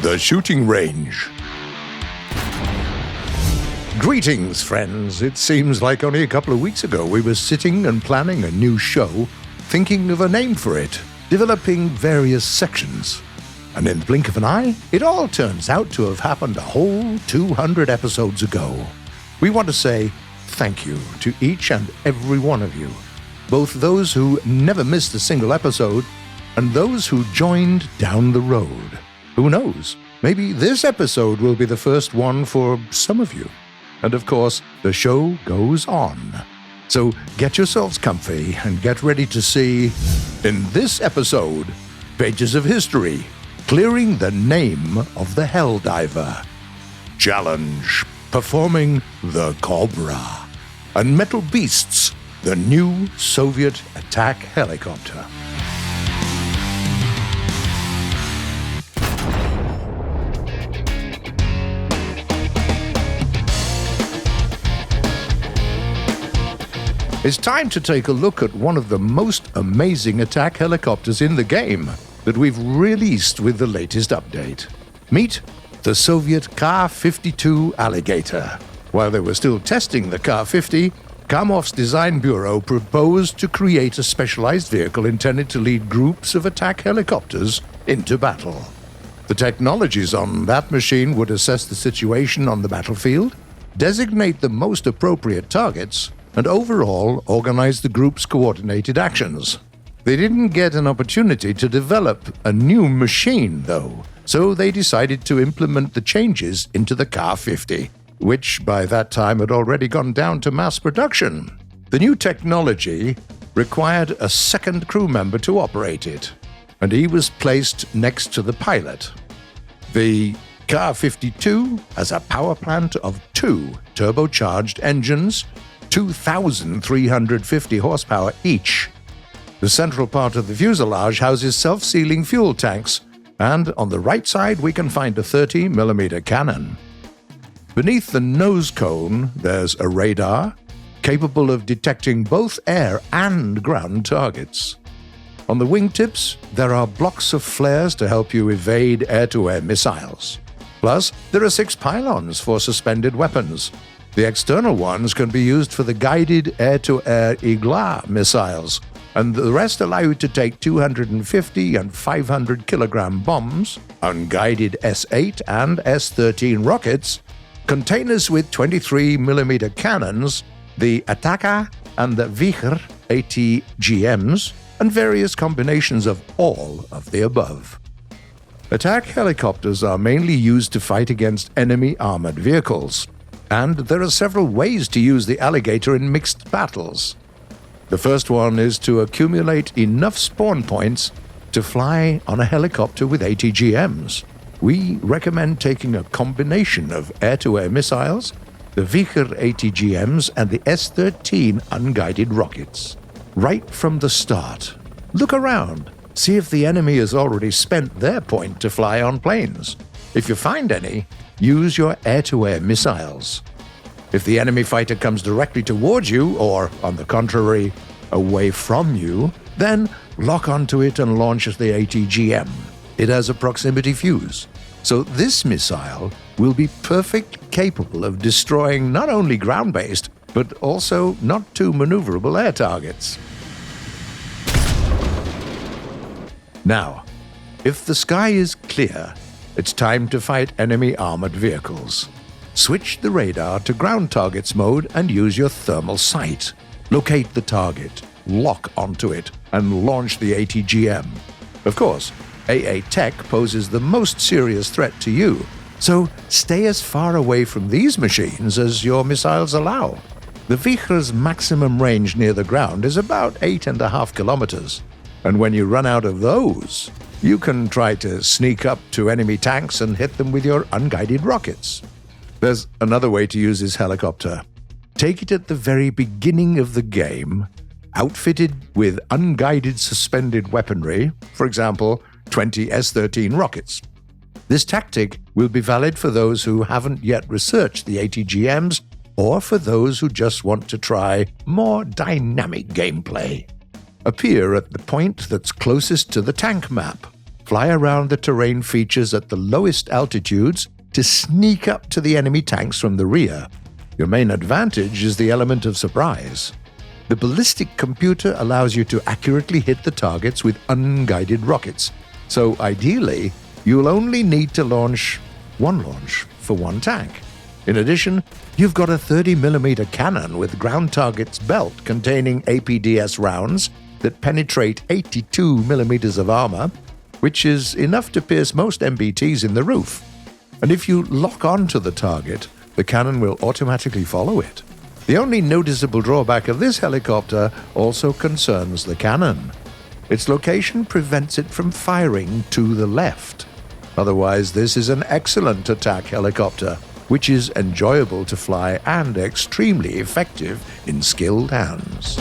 The shooting range. Greetings, friends. It seems like only a couple of weeks ago we were sitting and planning a new show, thinking of a name for it, developing various sections. And in the blink of an eye, it all turns out to have happened a whole 200 episodes ago. We want to say thank you to each and every one of you, both those who never missed a single episode and those who joined down the road. Who knows? Maybe this episode will be the first one for some of you. And of course, the show goes on. So get yourselves comfy and get ready to see, in this episode, Pages of History, clearing the name of the Helldiver. Challenge, performing the Cobra. And Metal Beasts, the new Soviet attack helicopter. It's time to take a look at one of the most amazing attack helicopters in the game that we've released with the latest update. Meet the Soviet Ka-52 Alligator. While they were still testing the Ka-50, Kamov's design bureau proposed to create a specialized vehicle intended to lead groups of attack helicopters into battle. The technologies on that machine would assess the situation on the battlefield, designate the most appropriate targets, and overall organize the group's coordinated actions. They didn't get an opportunity to develop a new machine, though, so they decided to implement the changes into the Ka-50, which by that time had already gone down to mass production. The new technology required a second crew member to operate it, and he was placed next to the pilot. The Ka-52 has a power plant of 2 turbocharged engines, 2,350 horsepower each. The central part of the fuselage houses self-sealing fuel tanks, and on the right side we can find a 30mm cannon. Beneath the nose cone there's a radar, capable of detecting both air and ground targets. On the wingtips there are blocks of flares to help you evade air-to-air missiles. Plus, there are 6 pylons for suspended weapons. The external ones can be used for the guided air-to-air Igla missiles, and the rest allow you to take 250 and 500 kilogram bombs, unguided S-8 and S-13 rockets, containers with 23mm cannons, the Ataka and the Vicher ATGMs, and various combinations of all of the above. Attack helicopters are mainly used to fight against enemy armored vehicles, and there are several ways to use the Alligator in mixed battles. The first one is to accumulate enough spawn points to fly on a helicopter with ATGMs. We recommend taking a combination of air-to-air missiles, the Vicher ATGMs, and the S-13 unguided rockets. Right from the start, look around, see if the enemy has already spent their point to fly on planes. If you find any, use your air-to-air missiles. If the enemy fighter comes directly towards you, or, on the contrary, away from you, then lock onto it and launch the ATGM. It has a proximity fuse, so this missile will be perfectly capable of destroying not only ground-based, but also not too maneuverable air targets. Now, if the sky is clear, it's time to fight enemy armored vehicles. Switch the radar to ground targets mode and use your thermal sight. Locate the target, lock onto it, and launch the ATGM. Of course, AA Tech poses the most serious threat to you, so stay as far away from these machines as your missiles allow. The Vicher's maximum range near the ground is about 8.5 kilometers, and when you run out of those, you can try to sneak up to enemy tanks and hit them with your unguided rockets. There's another way to use this helicopter. Take it at the very beginning of the game, outfitted with unguided suspended weaponry, for example, 20 S-13 rockets. This tactic will be valid for those who haven't yet researched the ATGMs or for those who just want to try more dynamic gameplay. Appear at the point that's closest to the tank map. fly around the terrain features at the lowest altitudes to sneak up to the enemy tanks from the rear. Your main advantage is the element of surprise. The ballistic computer allows you to accurately hit the targets with unguided rockets, so ideally, you'll only need to launch one launch for one tank. In addition, you've got a 30mm cannon with ground targets belt containing APDS rounds that penetrate 82mm of armor, which is enough to pierce most MBTs in the roof. And if you lock onto the target, the cannon will automatically follow it. The only noticeable drawback of this helicopter also concerns the cannon. Its location prevents it from firing to the left. Otherwise, this is an excellent attack helicopter, which is enjoyable to fly and extremely effective in skilled hands.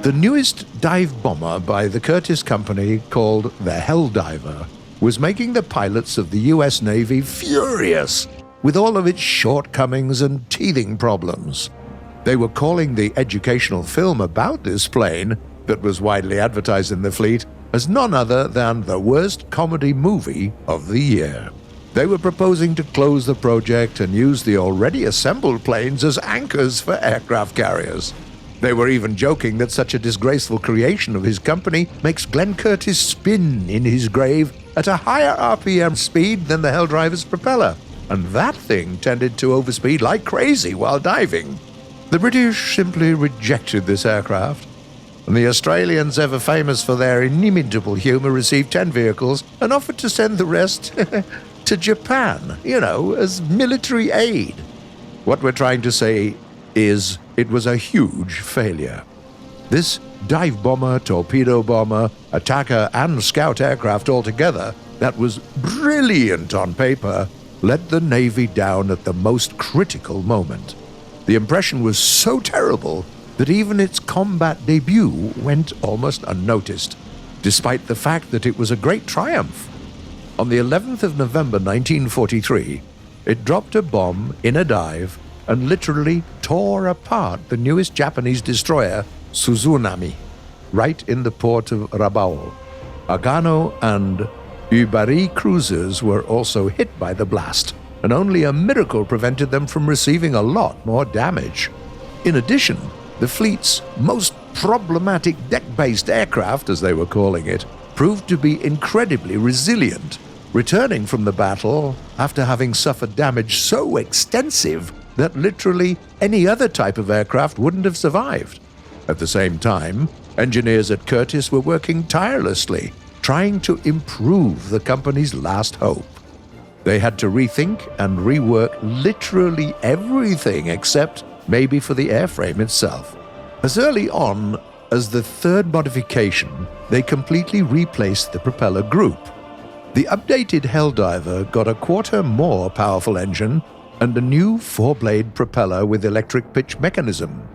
The newest dive bomber by the Curtiss Company, called the Helldiver, was making the pilots of the US Navy furious with all of its shortcomings and teething problems. They were calling the educational film about this plane, that was widely advertised in the fleet, as none other than the worst comedy movie of the year. They were proposing to close the project and use the already assembled planes as anchors for aircraft carriers. They were even joking that such a disgraceful creation of his company makes Glenn Curtiss spin in his grave at a higher RPM speed than the Helldiver's propeller, and that thing tended to overspeed like crazy while diving. The British simply rejected this aircraft, and the Australians, ever famous for their inimitable humor, received 10 vehicles and offered to send the rest to Japan, as military aid. What we're trying to say is it was a huge failure. This dive bomber, torpedo bomber, attacker, and scout aircraft altogether, that was brilliant on paper, let the Navy down at the most critical moment. The impression was so terrible that even its combat debut went almost unnoticed, despite the fact that it was a great triumph. On the 11th of November 1943, it dropped a bomb in a dive and literally tore apart the newest Japanese destroyer, Suzunami, right in the port of Rabaul. Agano and Ubari cruisers were also hit by the blast, and only a miracle prevented them from receiving a lot more damage. In addition, the fleet's most problematic deck-based aircraft, as they were calling it, proved to be incredibly resilient, returning from the battle after having suffered damage so extensive that literally any other type of aircraft wouldn't have survived. At the same time, engineers at Curtiss were working tirelessly, trying to improve the company's last hope. They had to rethink and rework literally everything except maybe for the airframe itself. As early on as the third modification, they completely replaced the propeller group. The updated Helldiver got a quarter more powerful engine and a new 4-blade propeller with electric pitch mechanism.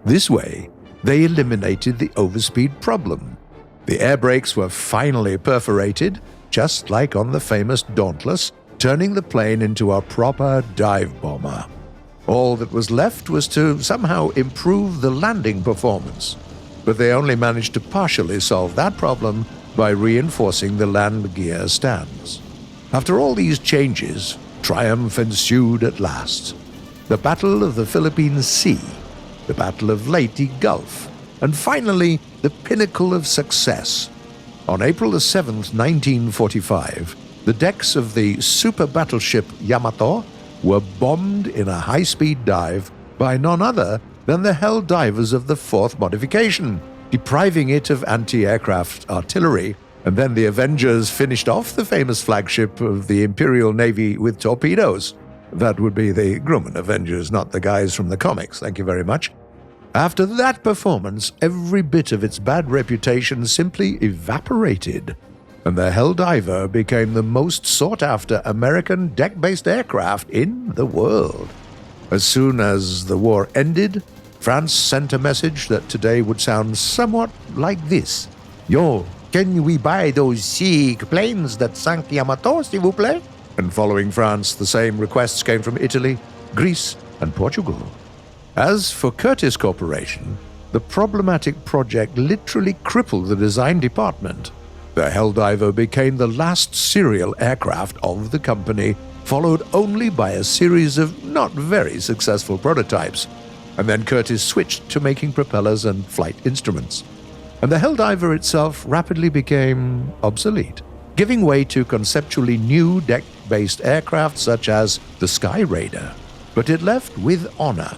This way, they eliminated the overspeed problem. The air brakes were finally perforated, just like on the famous Dauntless, turning the plane into a proper dive bomber. All that was left was to somehow improve the landing performance, but they only managed to partially solve that problem by reinforcing the land gear stands. After all these changes, triumph ensued at last. The Battle of the Philippine Sea, the Battle of Leyte Gulf, and finally, the pinnacle of success. On April 7, 1945, the decks of the super battleship Yamato were bombed in a high-speed dive by none other than the Helldivers of the 4th modification, depriving it of anti-aircraft artillery, and then the Avengers finished off the famous flagship of the Imperial Navy with torpedoes. That would be the Grumman Avengers, not the guys from the comics, thank you very much. After that performance, every bit of its bad reputation simply evaporated, and the Helldiver became the most sought-after American deck-based aircraft in the world. As soon as the war ended, France sent a message that today would sound somewhat like this. Yo, can we buy those sick planes that sank Yamato, s'il vous plaît? And following France, the same requests came from Italy, Greece, and Portugal. As for Curtiss Corporation, the problematic project literally crippled the design department. The Helldiver became the last serial aircraft of the company, followed only by a series of not very successful prototypes, and then Curtiss switched to making propellers and flight instruments. And the Helldiver itself rapidly became obsolete, giving way to conceptually new deck-based aircraft such as the Sky Raider. But it left with honor,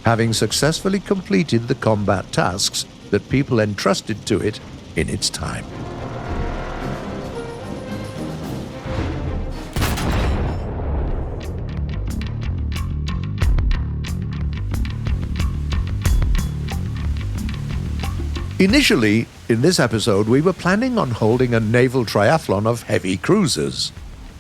having successfully completed the combat tasks that people entrusted to it in its time. Initially, in this episode, we were planning on holding a naval triathlon of heavy cruisers,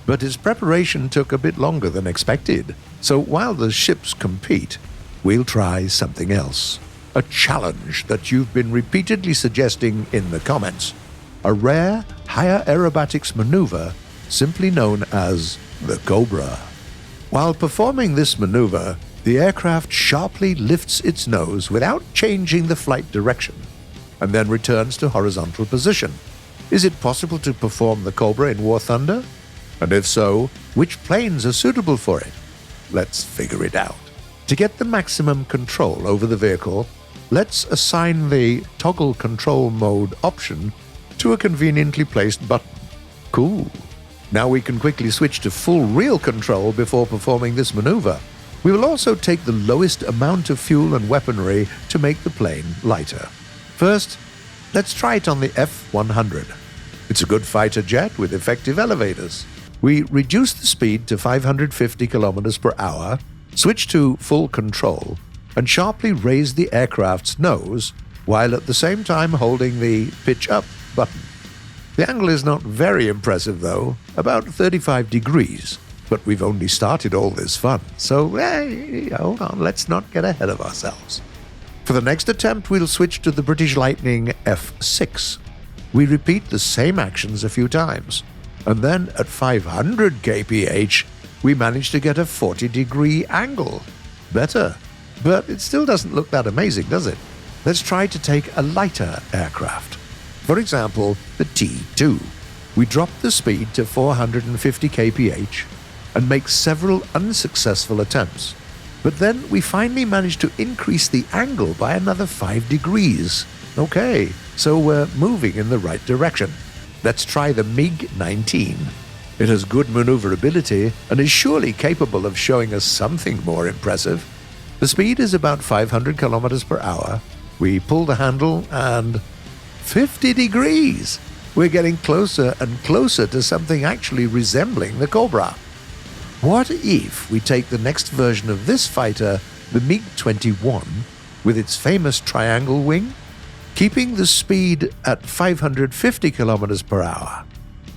but its preparation took a bit longer than expected. So while the ships compete, we'll try something else. A challenge that you've been repeatedly suggesting in the comments. A rare, higher aerobatics maneuver simply known as the Cobra. While performing this maneuver, the aircraft sharply lifts its nose without changing the flight direction, and then returns to horizontal position. Is it possible to perform the Cobra in War Thunder? And if so, which planes are suitable for it? Let's figure it out. To get the maximum control over the vehicle, let's assign the toggle control mode option to a conveniently placed button. Cool. Now we can quickly switch to full real control before performing this maneuver. We will also take the lowest amount of fuel and weaponry to make the plane lighter. First, let's try it on the F-100. It's a good fighter jet with effective elevators. We reduce the speed to 550 kilometers per hour, switch to full control, and sharply raise the aircraft's nose while at the same time holding the pitch up button. The angle is not very impressive though, about 35 degrees, but we've only started all this fun, so hold on, let's not get ahead of ourselves. For the next attempt, we'll switch to the British Lightning F6. We repeat the same actions a few times, and then at 500 kph, we manage to get a 40-degree angle. Better, but it still doesn't look that amazing, does it? Let's try to take a lighter aircraft. For example, the T-2. We drop the speed to 450 kph and make several unsuccessful attempts. But then we finally managed to increase the angle by another 5 degrees. Okay, so we're moving in the right direction. Let's try the MiG-19. It has good maneuverability and is surely capable of showing us something more impressive. The speed is about 500 kilometers per hour. We pull the handle and 50 degrees! We're getting closer and closer to something actually resembling the Cobra. What if we take the next version of this fighter, the MiG-21, with its famous triangle wing, keeping the speed at 550 kilometers per hour?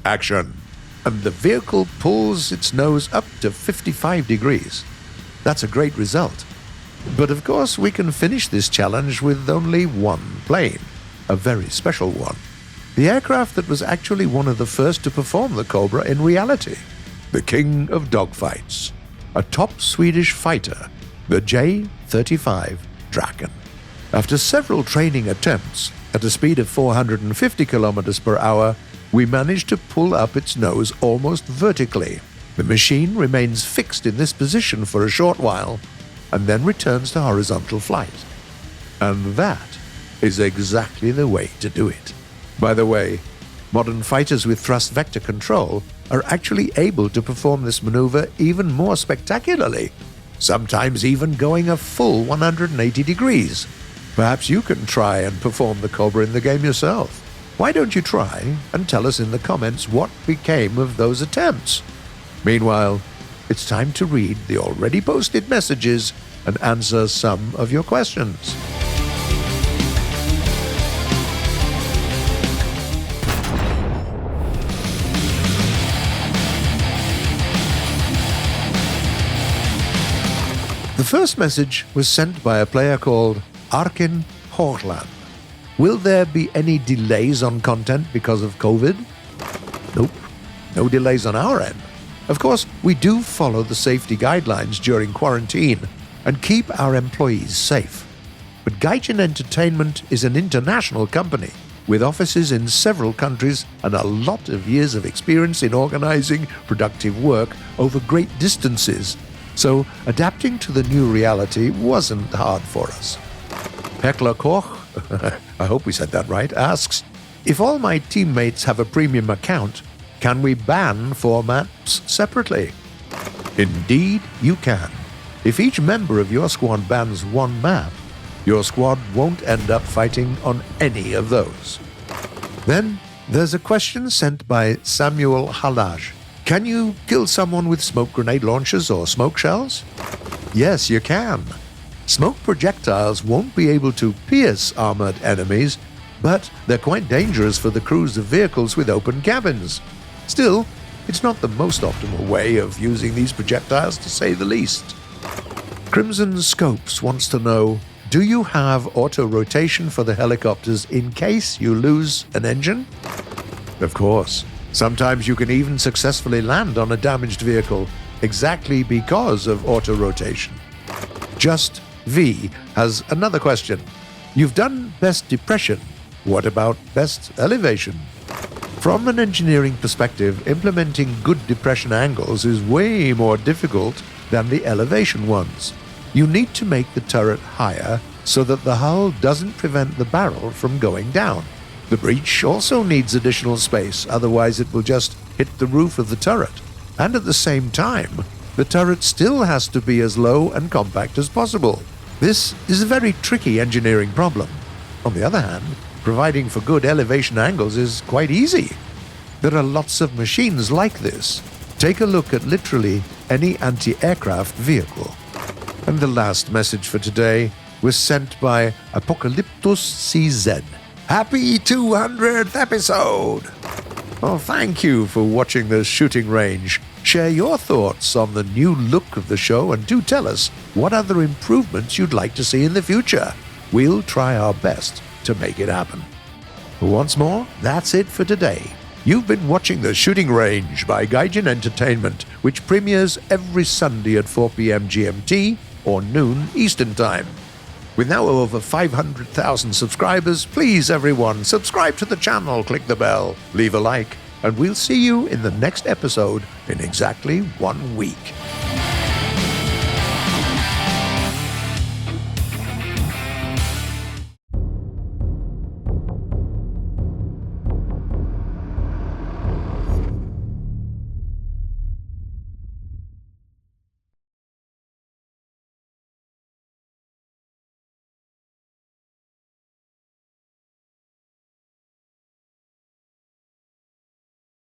Action! And the vehicle pulls its nose up to 55 degrees. That's a great result. But of course, we can finish this challenge with only one plane, a very special one. The aircraft that was actually one of the first to perform the Cobra in reality. The king of dogfights, a top Swedish fighter, the J-35 Draken. After several training attempts, at a speed of 450 kilometers per hour, we managed to pull up its nose almost vertically. The machine remains fixed in this position for a short while, and then returns to horizontal flight. And that is exactly the way to do it. By the way, modern fighters with thrust vector control are actually able to perform this maneuver even more spectacularly, sometimes even going a full 180 degrees. Perhaps you can try and perform the Cobra in the game yourself. Why don't you try and tell us in the comments what became of those attempts? Meanwhile, it's time to read the already posted messages and answer some of your questions. The first message was sent by a player called HOTLINE. Will there be any delays on content because of COVID? Nope. No delays on our end. Of course, we do follow the safety guidelines during quarantine and keep our employees safe. But Gaijin Entertainment is an international company with offices in several countries and a lot of years of experience in organizing productive work over great distances. So adapting to the new reality wasn't hard for us. Heckler Koch, I hope we said that right, asks, if all my teammates have a premium account, can we ban formats separately? Indeed, you can. If each member of your squad bans one map, your squad won't end up fighting on any of those. Then, there's a question sent by Samuel Halaj. Can you kill someone with smoke grenade launchers or smoke shells? Yes, you can. Smoke projectiles won't be able to pierce armored enemies, but they're quite dangerous for the crews of vehicles with open cabins. Still, it's not the most optimal way of using these projectiles, to say the least. Crimson Scopes wants to know, do you have auto-rotation for the helicopters in case you lose an engine? Of course. Sometimes you can even successfully land on a damaged vehicle, exactly because of auto-rotation. Just V has another question. You've done best depression. What about best elevation? From an engineering perspective, implementing good depression angles is way more difficult than the elevation ones. You need to make the turret higher so that the hull doesn't prevent the barrel from going down. The breech also needs additional space, otherwise it will just hit the roof of the turret. And at the same time, the turret still has to be as low and compact as possible. This is a very tricky engineering problem. On the other hand, providing for good elevation angles is quite easy. There are lots of machines like this. Take a look at literally any anti-aircraft vehicle. And the last message for today was sent by Apocalyptus CZ. Happy 200th episode! Well, thank you for watching the shooting range. Share your thoughts on the new look of the show and do tell us what other improvements you'd like to see in the future. We'll try our best to make it happen. Once more, that's it for today. You've been watching The Shooting Range by Gaijin Entertainment, which premieres every Sunday at 4 p.m. GMT or noon Eastern Time. With now over 500,000 subscribers, please everyone, subscribe to the channel, click the bell, leave a like, and we'll see you in the next episode in exactly 1 week.